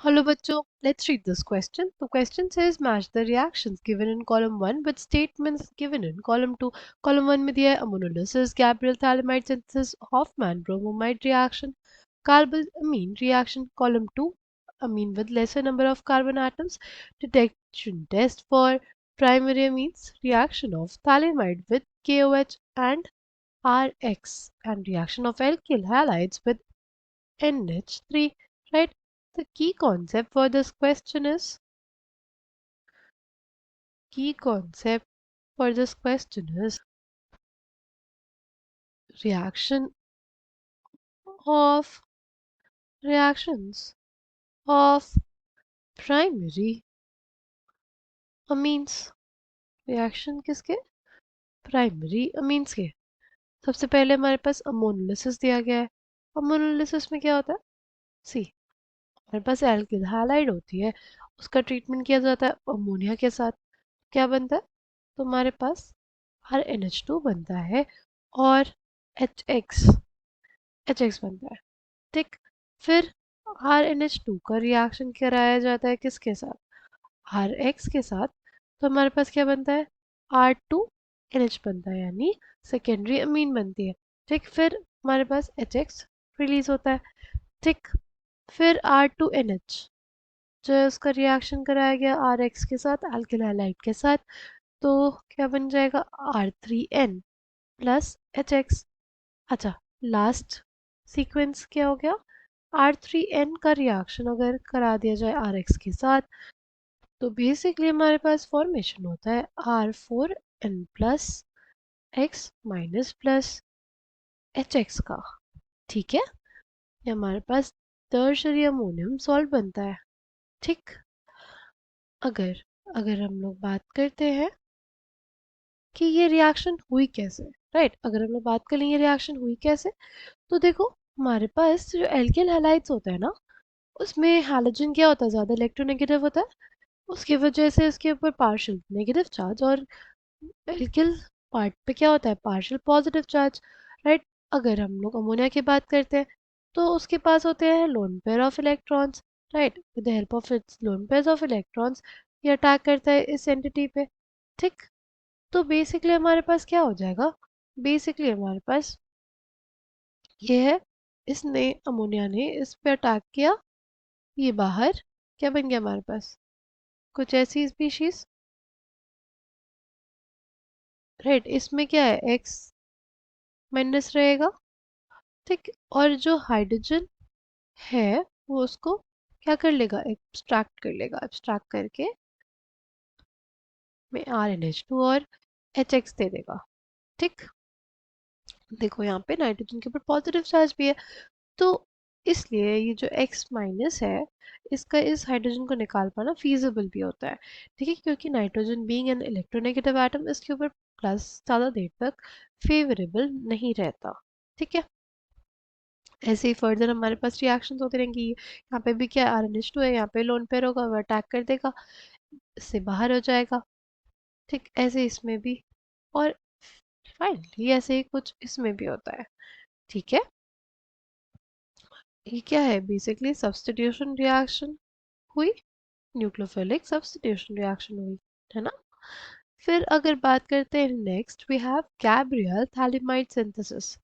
Hello bachcho, let's read this question. The question says match the reactions given in column 1 with statements given in column 2. Column 1 में दिया है ammonolysis, Gabriel thalamide synthesis, Hoffman bromamide reaction, carbamine reaction. Column 2, amine with lesser number of carbon atoms, detection test for primary amines, reaction of thalamide with KOH and RX, and reaction of alkyl halides with NH3, right? The key concept for this question is reaction of reactions of primary amines. Reaction किसके? Primary amines के. सबसे पहले हमारे पास ammonolysis दिया गया है. Ammonolysis में क्या होता है? सी, हमारे पास एल्किल हैलाइड होती है, उसका ट्रीटमेंट किया जाता है अमोनिया के साथ. क्या बनता है? तो हमारे पास RNH2 बनता है और HX बनता है. ठीक. फिर RNH2 का रिएक्शन कराया जाता है किसके साथ? RX के साथ. तो हमारे पास क्या बनता है? R2NH बनता है, यानी सेकेंडरी अमीन बनती है. ठीक. फिर हमारे पास HX रिलीज होता है. ठीक. फिर R2NH जो है उसका रिएक्शन कराया गया RX के साथ, अल्किल हैलाइड के साथ. तो क्या बन जाएगा? R3N plus HX. अच्छा, लास्ट सीक्वेंस क्या हो गया? R3N का रिएक्शन अगर करा दिया जाए RX के साथ, तो बेसिकली हमारे पास फॉर्मेशन होता है R4N plus X minus plus HX का. ठीक है. ये हमारे पास टर्शरी अमोनियम सॉल्ट बनता है. ठीक. अगर अगर हम लोग बात करते हैं कि ये रिएक्शन हुई कैसे, राइट, अगर हम लोग बात कर लें ये रिएक्शन हुई कैसे, तो देखो हमारे पास जो एल्किल हैलाइड्स होता है ना, उसमें हैलोजन क्या होता है? ज़्यादा इलेक्ट्रोनेगेटिव होता है. उसकी वजह से इसके ऊपर पार्शियल नेगेटिव चार्ज, और एल्किल पार्ट पे क्या होता है? Partial positive charge, right. अगर हम लोग अमोनिया की बात करते हैं तो उसके पास होते हैं lone pair of electrons, right. With the help of its lone pairs of electrons ये अटैक करता है इस एंटिटी पे. ठीक. तो बेसिकली हमारे पास क्या हो जाएगा? बेसिकली हमारे पास ये है, इसने अमोनिया ने इस पे अटैक किया, ये बाहर क्या बन गया हमारे पास? कुछ ऐसी स्पीशीज, राइट. इसमें क्या है? एक्स माइनस रहेगा. ठीक. और जो हाइड्रोजन है वो उसको क्या कर लेगा? एक्सट्रैक्ट कर लेगा. एक्सट्रैक्ट करके में RNH2 और HX दे देगा. ठीक. देखो यहाँ पे नाइट्रोजन के ऊपर पॉजिटिव चार्ज भी है, तो इसलिए ये जो X माइनस है इसका इस हाइड्रोजन को निकाल पाना फीजिबल भी होता है. ठीक है, क्योंकि nitrogen being an electronegative atom इसके ऊपर प्लस ज़्यादा देर तक फेवरेबल नहीं रहता. ठीक है. ऐसे ही फर्दर हमारे पास रिएक्शंस होते रहेंगी. यहाँ पे भी क्या RNH2 है, यहाँ पे लोन पेयर होगा, वो अटैक कर देगा, इससे बाहर हो जाएगा. ठीक. ऐसे इसमें भी, और फाइनली ऐसे ही कुछ इसमें भी होता है. ठीक है. ये क्या है? बेसिकली सब्स्टिट्यूशन रिएक्शन हुई, न्यूक्लियोफिलिक सब्स्टिट्यूशन रिएक्शन हुई, है ना. फिर अगर बात करते हैं next, we have Gabriel phthalimide synthesis.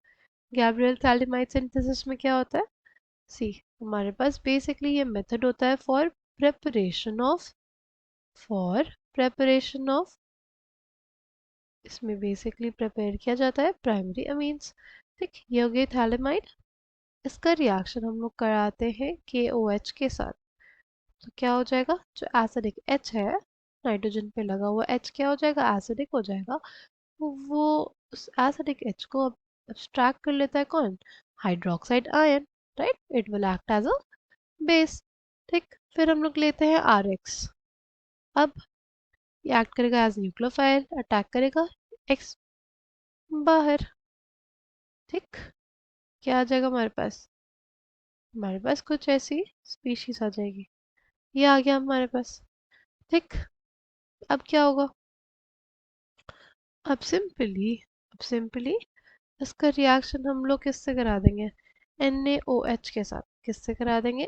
Gabriel phthalimide synthesis में क्या होता है? सी, हमारे पास बेसिकली ये मेथड होता है फॉर प्रेपरेशन ऑफ इसमें बेसिकली प्रिपेयर किया जाता है प्राइमरी अमीन्स. ठीक. ये हो गई थैलेमाइड. इसका रिएक्शन हम लोग कराते हैं KOH के साथ. तो क्या हो जाएगा? जो एसिडिक H है, नाइट्रोजन पे लगा हुआ H क्या हो जाएगा? एसिडिक हो जाएगा. तो वो उस एसिडिक H को अब abstract कर लेता है कौन? Hydroxide ion, right. It will act as a base. ठीक. फिर हम लोग लेते हैं RX. अब ये एक्ट करेगा एज न्यूक्लियोफाइल, अटैक करेगा X बाहर. ठीक. क्या आ जाएगा हमारे पास? हमारे पास कुछ ऐसी स्पीशीज आ जाएगी. ये आ गया हमारे पास. ठीक. अब क्या होगा? अब सिंपली इसका रिएक्शन हम लोग किससे करा देंगे? NaOH के साथ. किससे करा देंगे?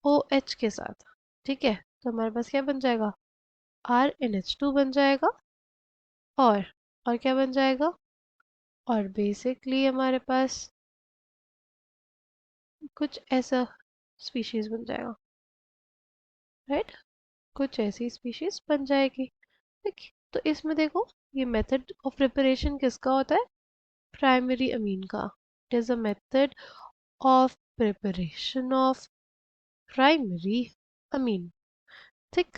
ओ एच के साथ। ठीक है, तो हमारे पास क्या बन जाएगा, आर एन एच टू बन जाएगा। और और क्या बन जाएगा, और बेसिकली हमारे पास कुछ ऐसा स्पीशीज बन जाएगा, राइट, कुछ ऐसी स्पीशीज बन जाएगी। ठीक, तो इसमें देखो ये मेथड ऑफ प्रिपरेशन किसका होता है, प्राइमरी अमीन का। It is a method of preparation of primary अमीन। ठीक,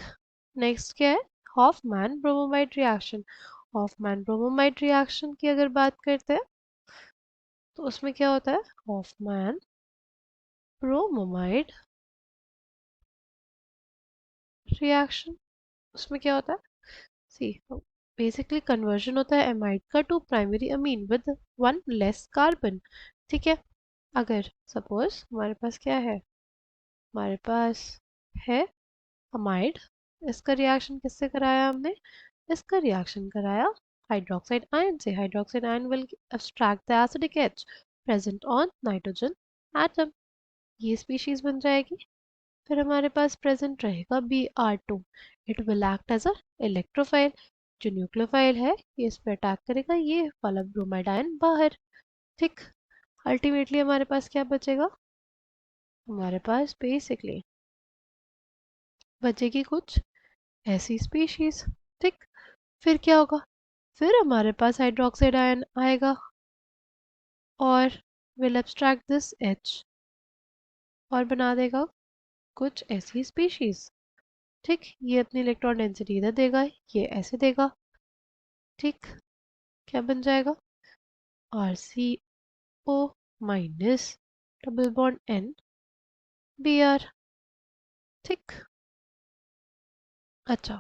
नेक्स्ट क्या है, Hoffmann bromamide reaction. Hoffmann bromamide reaction की अगर बात करते हैं तो उसमें क्या होता है, हॉफमैन ब्रोमोमाइड रिएक्शन, उसमें क्या होता है, सी बेसिकली कन्वर्जन होता है एमाइड का to primary amine with one less carbon. ठीक है, अगर सपोज हमारे पास क्या है, हमारे पास है अमाइड, इसका रिएक्शन किससे कराया हमने, इसका रिएक्शन कराया हाइड्रोक्साइड आयन से। Hydroxide ion will abstract the acidic H present on nitrogen atom, ये स्पीशीज बन जाएगी। फिर हमारे पास प्रेजेंट रहेगा Br2, it will act as a electrophile, जो न्यूक्लियोफाइल है ये इस पर अटैक करेगा, ये वाला ब्रोमाइड आयन बाहर। ठीक, अल्टीमेटली हमारे पास क्या बचेगा, हमारे पास बेसिकली बचेगी कुछ ऐसी स्पीशीज। ठीक, फिर क्या होगा, फिर हमारे पास हाइड्रोक्साइड आयन आएगा और विल एब्स्ट्रैक्ट दिस H और बना देगा कुछ ऐसी स्पीशीज। ठीक, ये अपनी इलेक्ट्रॉन डेंसिटी इधर देगा, ये ऐसे देगा। ठीक, क्या बन जाएगा, R C O minus double bond N B R. ठीक, अच्छा,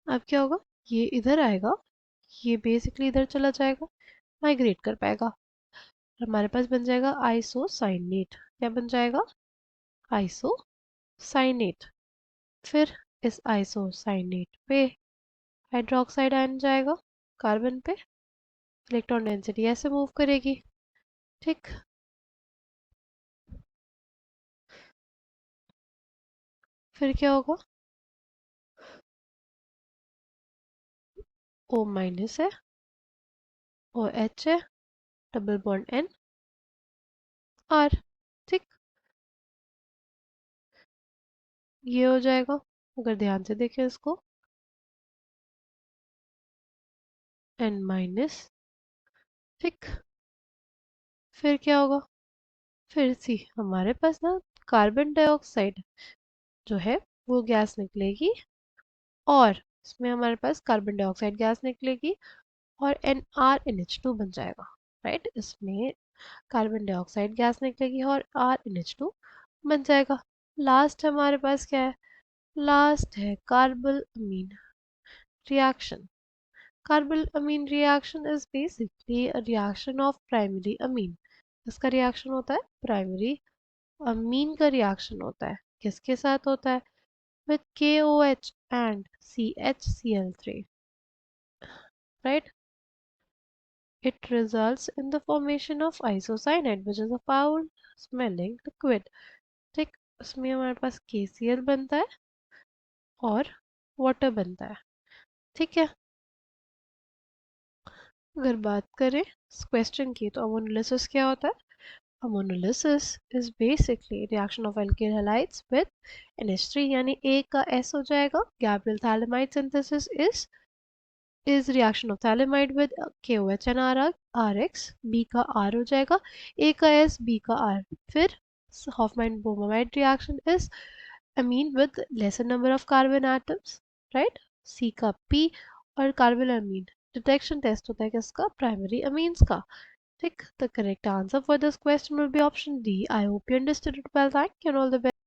अब क्या होगा, ये इधर आएगा, ये बेसिकली इधर चला जाएगा, माइग्रेट कर पाएगा, हमारे पास बन जाएगा आइसोसाइनेट। क्या बन जाएगा, आइसोसाइनेट। फिर इस आइसोसाइनेट पे हाइड्रोक्साइड आयन जाएगा कार्बन पे, इलेक्ट्रॉन डेंसिटी ऐसे मूव करेगी। ठीक, फिर क्या होगा, ओ माइनस है, ओ एच है, डबल बॉन्ड एन आर। ठीक, ये हो जाएगा, अगर ध्यान से देखें इसको, एन माइनस। ठीक, फिर क्या होगा, फिर सी हमारे पास ना कार्बन डाइऑक्साइड जो है वो गैस निकलेगी, और इसमें हमारे पास कार्बन डाइऑक्साइड गैस निकलेगी और N R N H two बन जाएगा, राइट, इसमें कार्बन डाइऑक्साइड गैस निकलेगी और आर एन एच टू बन जाएगा। लास्ट हमारे पास क्या है, लास्ट है carbylamine reaction. Carbylamine reaction is basically a reaction of primary amine. इसका रिएक्शन होता है प्राइमरी अमीन का रिएक्शन होता है, किसके साथ होता है, with KOH and CHCl3, right? It results in the formation of isocyanate, which is a foul smelling liquid. ठीक, उसमें हमारे पास KCl बनता है और वाटर बनता है। ठीक है, अगर बात करें इस क्वेश्चन की तो अमोनोलिसिस क्या होता है, ammonolysis is basically reaction of alkyl halides with NH3, यानी A का S हो जाएगा, Gabriel phthalimide synthesis is reaction of phthalimide with KOH and RX, B का R हो जाएगा, A का S, B का R। फिर Hoffmann bromide reaction is amine with lesser number of carbon atoms, right? C का P, और carbon अमीन detection test होता है किसका, प्राइमरी अमीन्स का। ठीक, the correct answer for this question will be option D. I hope you understood it well. Thank you and all the best.